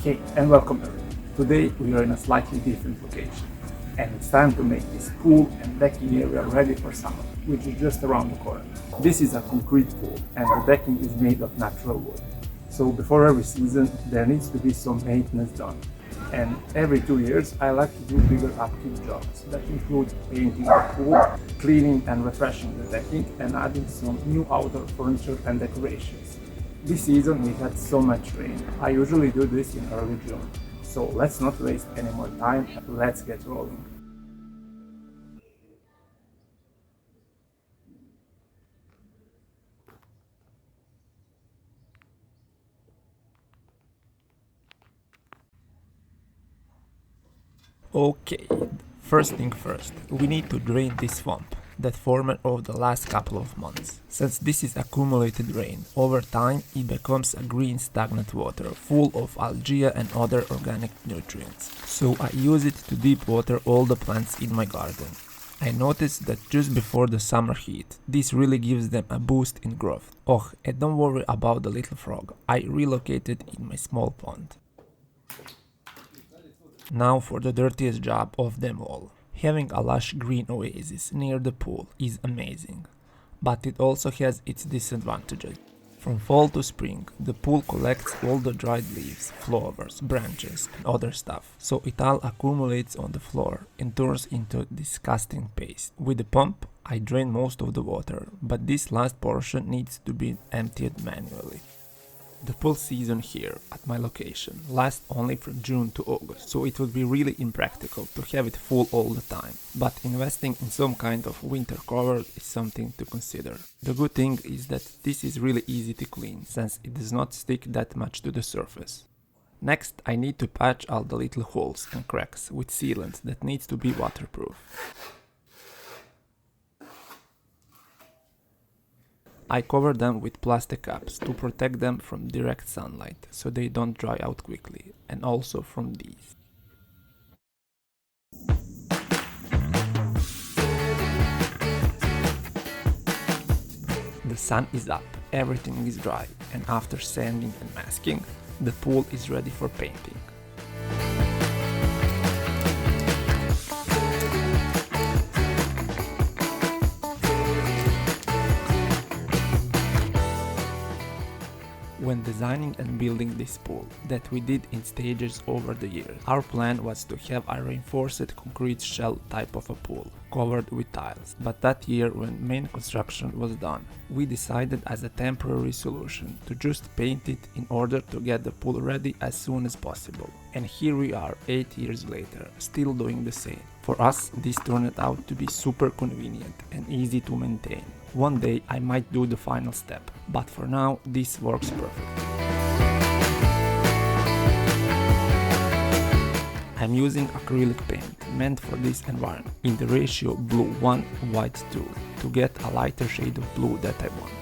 Hey, and welcome everyone. Today we are in a slightly different location, and it's time to make this pool and decking area ready for summer, which is just around the corner. This is a concrete pool, and the decking is made of natural wood. So before every season, there needs to be some maintenance done. And every 2 years, I like to do bigger upkeep jobs that include painting the pool, cleaning and refreshing the decking, and adding some new outdoor furniture and decorations. This season we had so much rain. I usually do this in early June. So let's not waste any more time and let's get rolling. Okay, first thing first, we need to drain this swamp that formed over the last couple of months. Since this is accumulated rain, over time it becomes a green stagnant water full of algae and other organic nutrients. So I use it to deep water all the plants in my garden. I noticed that just before the summer heat, this really gives them a boost in growth. Oh, and don't worry about the little frog, I relocated in my small pond. Now for the dirtiest job of them all. Having a lush green oasis near the pool is amazing, but it also has its disadvantages. From fall to spring, the pool collects all the dried leaves, flowers, branches, and other stuff, so it all accumulates on the floor and turns into disgusting paste. With the pump, I drain most of the water, but this last portion needs to be emptied manually. The pool season here at my location lasts only from June to August, so it would be really impractical to have it full all the time, but investing in some kind of winter cover is something to consider. The good thing is that this is really easy to clean, since it does not stick that much to the surface. Next, I need to patch all the little holes and cracks with sealant that needs to be waterproof. I cover them with plastic caps to protect them from direct sunlight so they don't dry out quickly, and also from these. The sun is up, everything is dry, and after sanding and masking, the pool is ready for painting. When designing and building this pool, that we did in stages over the years, our plan was to have a reinforced concrete shell type of a pool, covered with tiles. But that year, when main construction was done, we decided as a temporary solution to just paint it in order to get the pool ready as soon as possible. And here we are 8 years later, still doing the same. For us, this turned out to be super convenient and easy to maintain. One day I might do the final step, but for now this works perfect. I'm using acrylic paint meant for this environment in the ratio blue 1 white 2 to get a lighter shade of blue that I want.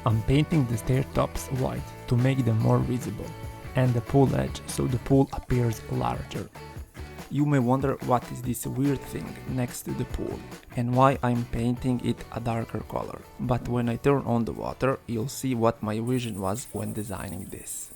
I'm painting the stair tops white to make them more visible, and the pool edge so the pool appears larger. You may wonder what is this weird thing next to the pool and why I'm painting it a darker color, but when I turn on the water you'll see what my vision was when designing this.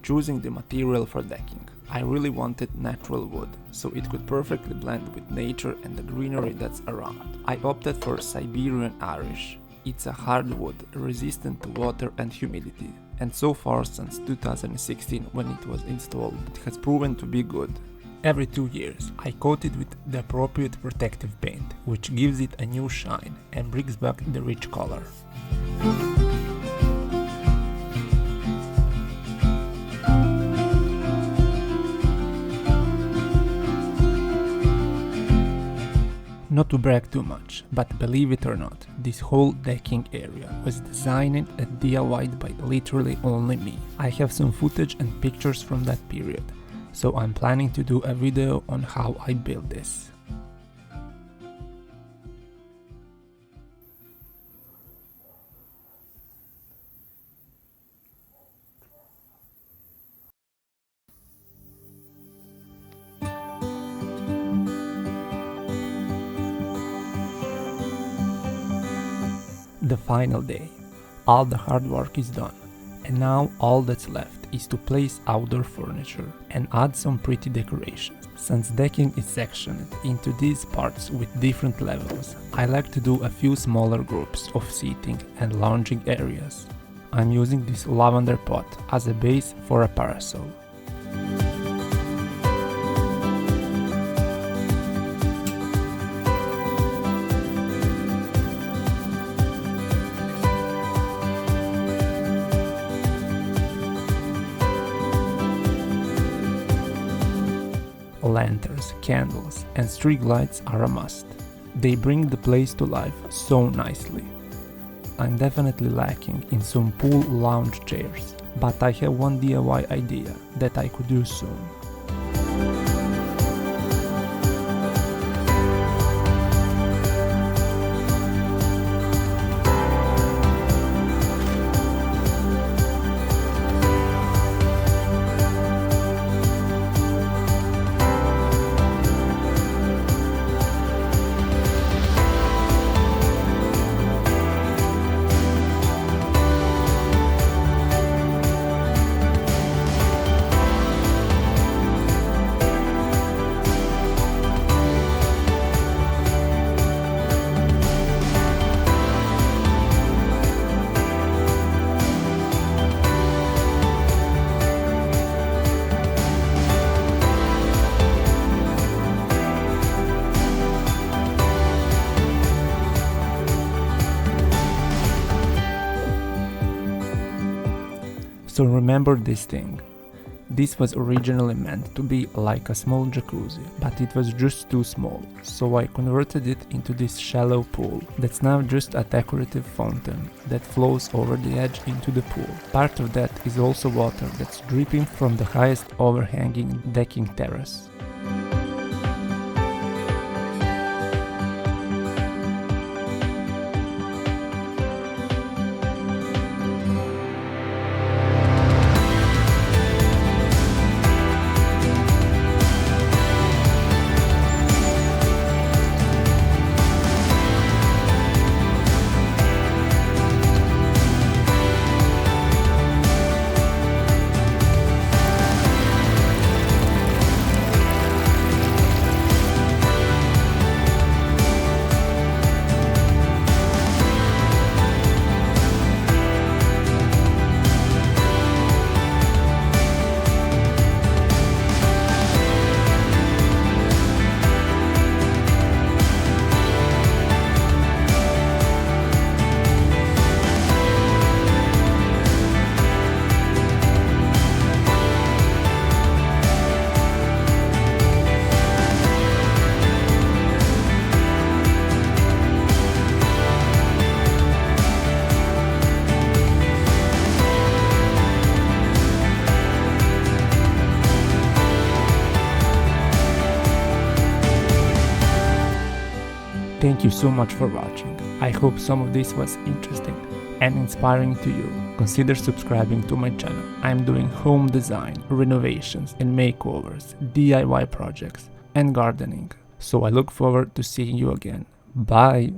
choosing the material for decking, I really wanted natural wood, so it could perfectly blend with nature and the greenery that's around. I opted for Siberian Irish. It's a hardwood, resistant to water and humidity, and so far since 2016 when it was installed, it has proven to be good. Every 2 years, I coat it with the appropriate protective paint, which gives it a new shine and brings back the rich color. Not to brag too much, but believe it or not, this whole decking area was designed and DIYed by literally only me. I have some footage and pictures from that period, so I'm planning to do a video on how I built this. The final day. All the hard work is done, and now all that's left is to place outdoor furniture and add some pretty decorations. Since decking is sectioned into these parts with different levels, I like to do a few smaller groups of seating and lounging areas. I'm using this lavender pot as a base for a parasol. Lanterns, candles, and street lights are a must. They bring the place to life so nicely. I'm definitely lacking in some pool lounge chairs, but I have one DIY idea that I could use soon. So remember this thing. This was originally meant to be like a small jacuzzi, but it was just too small, so I converted it into this shallow pool that's now just a decorative fountain that flows over the edge into the pool. Part of that is also water that's dripping from the highest overhanging decking terrace. Thank you so much for watching. I hope some of this was interesting and inspiring to you. Consider subscribing to my channel. I'm doing home design, renovations and makeovers, DIY projects and gardening. So I look forward to seeing you again. Bye!